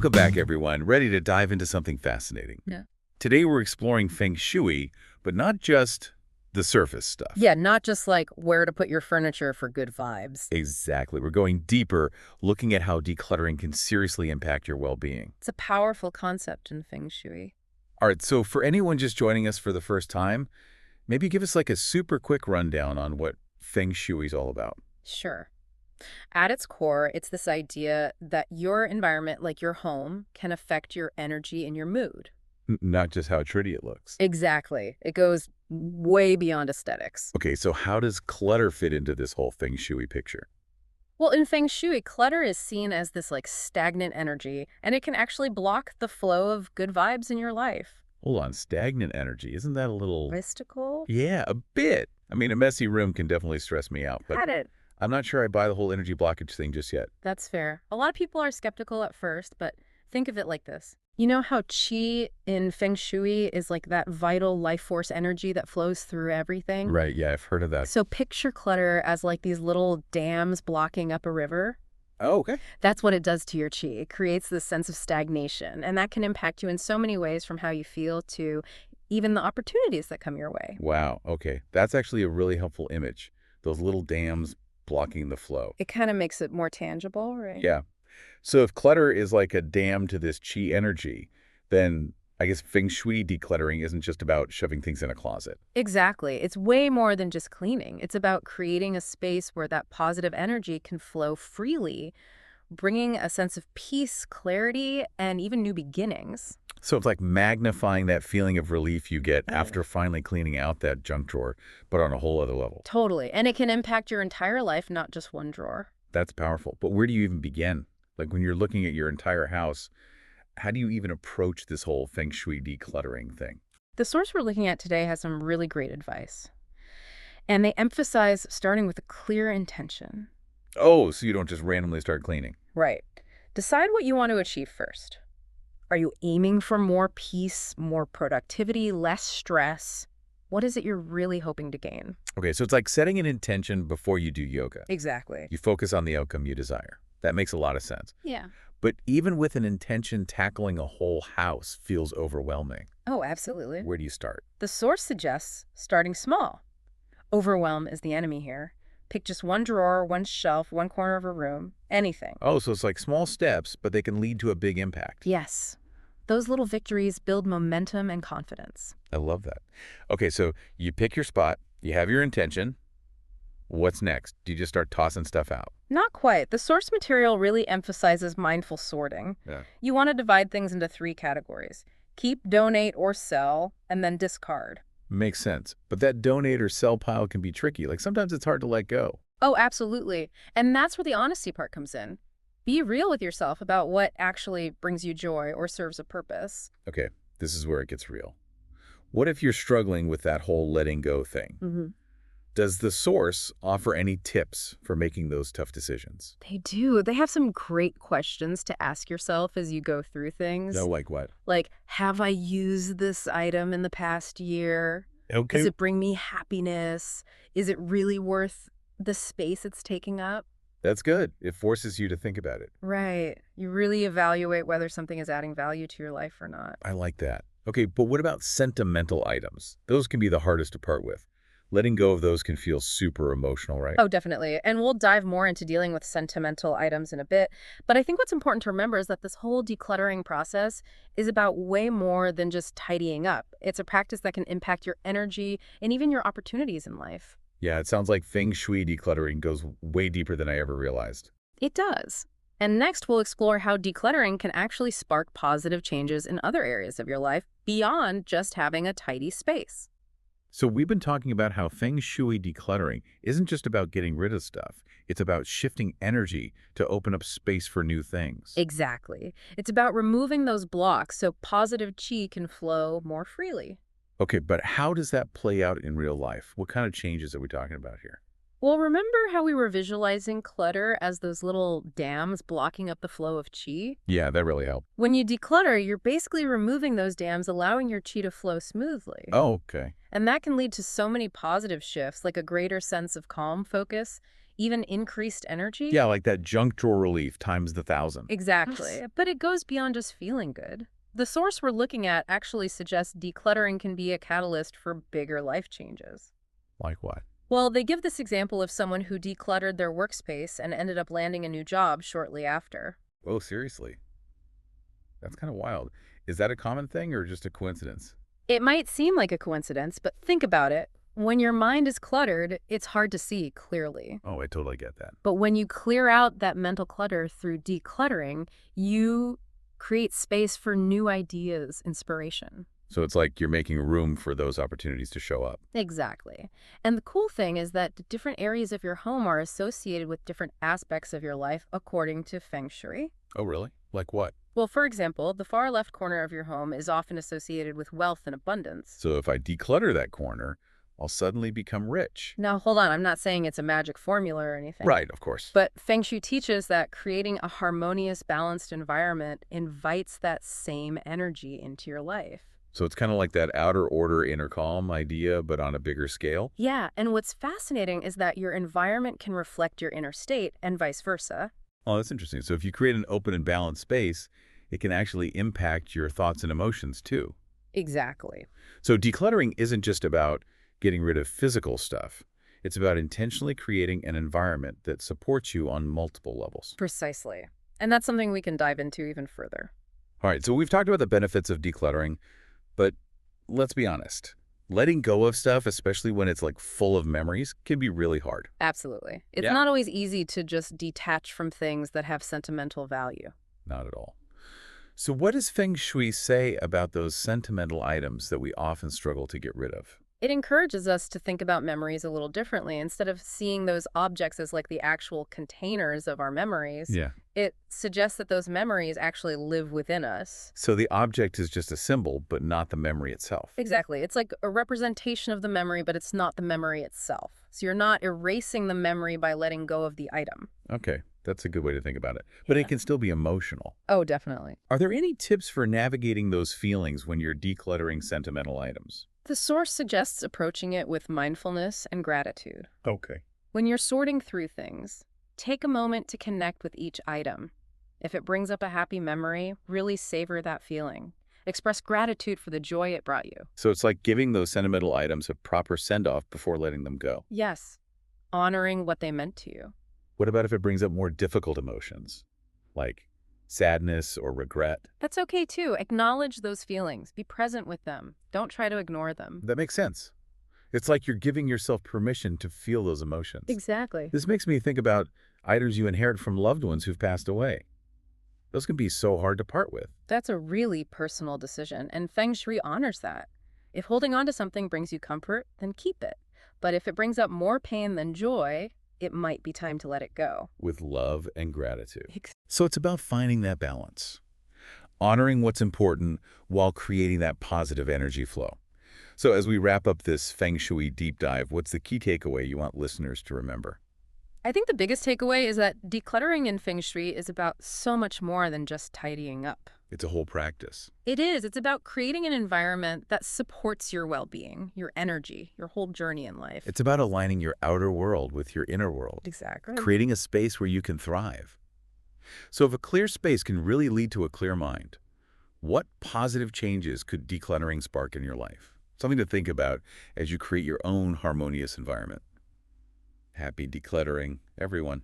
Welcome back, everyone. Ready to dive into something fascinating. Yeah. Today, we're exploring Feng Shui, but not just the surface stuff. Yeah, not just like where to put your furniture for good vibes. Exactly. We're going deeper, looking at how decluttering can seriously impact your well-being. It's a powerful concept in Feng Shui. All right, so for anyone just joining us for the first time, maybe give us like a super quick rundown on what Feng Shui is all about. Sure. At its core, it's this idea that your environment, like your home, can affect your energy and your mood. Not just how pretty it looks. Exactly. It goes way beyond aesthetics. Okay, so how does clutter fit into this whole Feng Shui picture? Well, in Feng Shui, clutter is seen as this like stagnant energy, and it can actually block the flow of good vibes in your life. Hold on, stagnant energy. Isn't that a little... Mystical? Yeah, a bit. I mean, a messy room can definitely stress me out, but Had it. I'm not sure I buy the whole energy blockage thing just yet. That's fair. A lot of people are skeptical at first, but think of it like this. You know how qi in Feng Shui is like that vital life force energy that flows through everything? Right, yeah, I've heard of that. So picture clutter as like these little dams blocking up a river. Oh, okay. That's what it does to your qi. It creates this sense of stagnation, and that can impact you in so many ways, from how you feel to even the opportunities that come your way. Wow, okay. That's actually a really helpful image. Those little dams blocking the flow. It kind of makes it more tangible, right? Yeah. So if clutter is like a dam to this chi energy, then I guess Feng Shui decluttering isn't just about shoving things in a closet. Exactly. It's way more than just cleaning. It's about creating a space where that positive energy can flow freely, bringing a sense of peace, clarity, and even new beginnings. So it's like magnifying that feeling of relief you get after finally cleaning out that junk drawer, but on a whole other level. Totally. And it can impact your entire life, not just one drawer. That's powerful. But where do you even begin? Like when you're looking at your entire house, how do you even approach this whole Feng Shui decluttering thing? The source we're looking at today has some really great advice. And they emphasize starting with a clear intention. Oh, so you don't just randomly start cleaning. Right. Decide what you want to achieve first. Are you aiming for more peace, more productivity, less stress? What is it you're really hoping to gain? Okay, so it's like setting an intention before you do yoga. Exactly. You focus on the outcome you desire. That makes a lot of sense. Yeah. But even with an intention, tackling a whole house feels overwhelming. Oh, absolutely. Where do you start? The source suggests starting small. Overwhelm is the enemy here. Pick just one drawer, one shelf, one corner of a room, anything. Oh, so it's like small steps, but they can lead to a big impact. Yes. Those little victories build momentum and confidence. I love that. Okay, so you pick your spot, you have your intention. What's next? Do you just start tossing stuff out? Not quite. The source material really emphasizes mindful sorting. Yeah. You want to divide things into 3 categories: keep, donate, or sell, and then discard. Makes sense. But that donate or sell pile can be tricky. Like sometimes it's hard to let go. Oh, absolutely. And that's where the honesty part comes in. Be real with yourself about what actually brings you joy or serves a purpose. Okay, this is where it gets real. What if you're struggling with that whole letting go thing? Mm-hmm. Does the source offer any tips for making those tough decisions? They do. They have some great questions to ask yourself as you go through things. No, like what? Like, have I used this item in the past year? Okay. Does it bring me happiness? Is it really worth the space it's taking up? That's good. It forces you to think about it. Right. You really evaluate whether something is adding value to your life or not. I like that. Okay, but what about sentimental items? Those can be the hardest to part with. Letting go of those can feel super emotional, right? Oh, definitely. And we'll dive more into dealing with sentimental items in a bit. But I think what's important to remember is that this whole decluttering process is about way more than just tidying up. It's a practice that can impact your energy and even your opportunities in life. Yeah, it sounds like Feng Shui decluttering goes way deeper than I ever realized. It does. And next, we'll explore how decluttering can actually spark positive changes in other areas of your life beyond just having a tidy space. So we've been talking about how Feng Shui decluttering isn't just about getting rid of stuff. It's about shifting energy to open up space for new things. Exactly. It's about removing those blocks so positive chi can flow more freely. Okay, but how does that play out in real life? What kind of changes are we talking about here? Well, remember how we were visualizing clutter as those little dams blocking up the flow of chi? Yeah, that really helped. When you declutter, you're basically removing those dams, allowing your chi to flow smoothly. Oh, okay. And that can lead to so many positive shifts, like a greater sense of calm, focus, even increased energy. Yeah, like that junk drawer relief times the 1,000. Exactly. But it goes beyond just feeling good. The source we're looking at actually suggests decluttering can be a catalyst for bigger life changes. Like what? Well, they give this example of someone who decluttered their workspace and ended up landing a new job shortly after. Oh, seriously? That's kind of wild. Is that a common thing or just a coincidence? It might seem like a coincidence, but think about it. When your mind is cluttered, it's hard to see clearly. Oh, I totally get that. But when you clear out that mental clutter through decluttering, you create space for new ideas, inspiration. So it's like you're making room for those opportunities to show up. Exactly. And the cool thing is that the different areas of your home are associated with different aspects of your life according to Feng Shui. Oh, really? Like what? Well, for example, the far left corner of your home is often associated with wealth and abundance. So if I declutter that corner, I'll suddenly become rich. Now, hold on, I'm not saying it's a magic formula or anything. Right, of course. But Feng Shui teaches that creating a harmonious, balanced environment invites that same energy into your life. So it's kind of like that outer order, inner calm idea, but on a bigger scale? Yeah, and what's fascinating is that your environment can reflect your inner state and vice versa. Oh, that's interesting. So if you create an open and balanced space, it can actually impact your thoughts and emotions too. Exactly. So decluttering isn't just about getting rid of physical stuff. It's about intentionally creating an environment that supports you on multiple levels. Precisely. And that's something we can dive into even further. All right, so we've talked about the benefits of decluttering, but let's be honest. Letting go of stuff, especially when it's like full of memories, can be really hard. Absolutely. It's Yeah. not always easy to just detach from things that have sentimental value. Not at all. So what does Feng Shui say about those sentimental items that we often struggle to get rid of? It encourages us to think about memories a little differently. Instead of seeing those objects as like the actual containers of our memories, Yeah. it suggests that those memories actually live within us. So the object is just a symbol, but not the memory itself. Exactly. It's like a representation of the memory, but it's not the memory itself. So you're not erasing the memory by letting go of the item. Okay, that's a good way to think about it. But it can still be emotional. Oh, definitely. Are there any tips for navigating those feelings when you're decluttering sentimental items? The source suggests approaching it with mindfulness and gratitude. Okay. When you're sorting through things, take a moment to connect with each item. If it brings up a happy memory, really savor that feeling. Express gratitude for the joy it brought you. So it's like giving those sentimental items a proper send-off before letting them go. Yes, honoring what they meant to you. What about if it brings up more difficult emotions, like sadness or regret? That's okay too. Acknowledge those feelings. Be present with them. Don't try to ignore them. That makes sense. It's like you're giving yourself permission to feel those emotions. Exactly. This makes me think about items you inherit from loved ones who've passed away. Those can be so hard to part with. That's a really personal decision, and Feng Shui honors that. If holding on to something brings you comfort, then keep it. But if it brings up more pain than joy, it might be time to let it go. With love and gratitude. So it's about finding that balance, honoring what's important while creating that positive energy flow. So as we wrap up this Feng Shui deep dive, what's the key takeaway you want listeners to remember? I think the biggest takeaway is that decluttering in Feng Shui is about so much more than just tidying up. It's a whole practice. It is. It's about creating an environment that supports your well-being, your energy, your whole journey in life. It's about aligning your outer world with your inner world, Exactly. creating a space where you can thrive. So if a clear space can really lead to a clear mind, what positive changes could decluttering spark in your life? Something to think about as you create your own harmonious environment. Happy decluttering, everyone.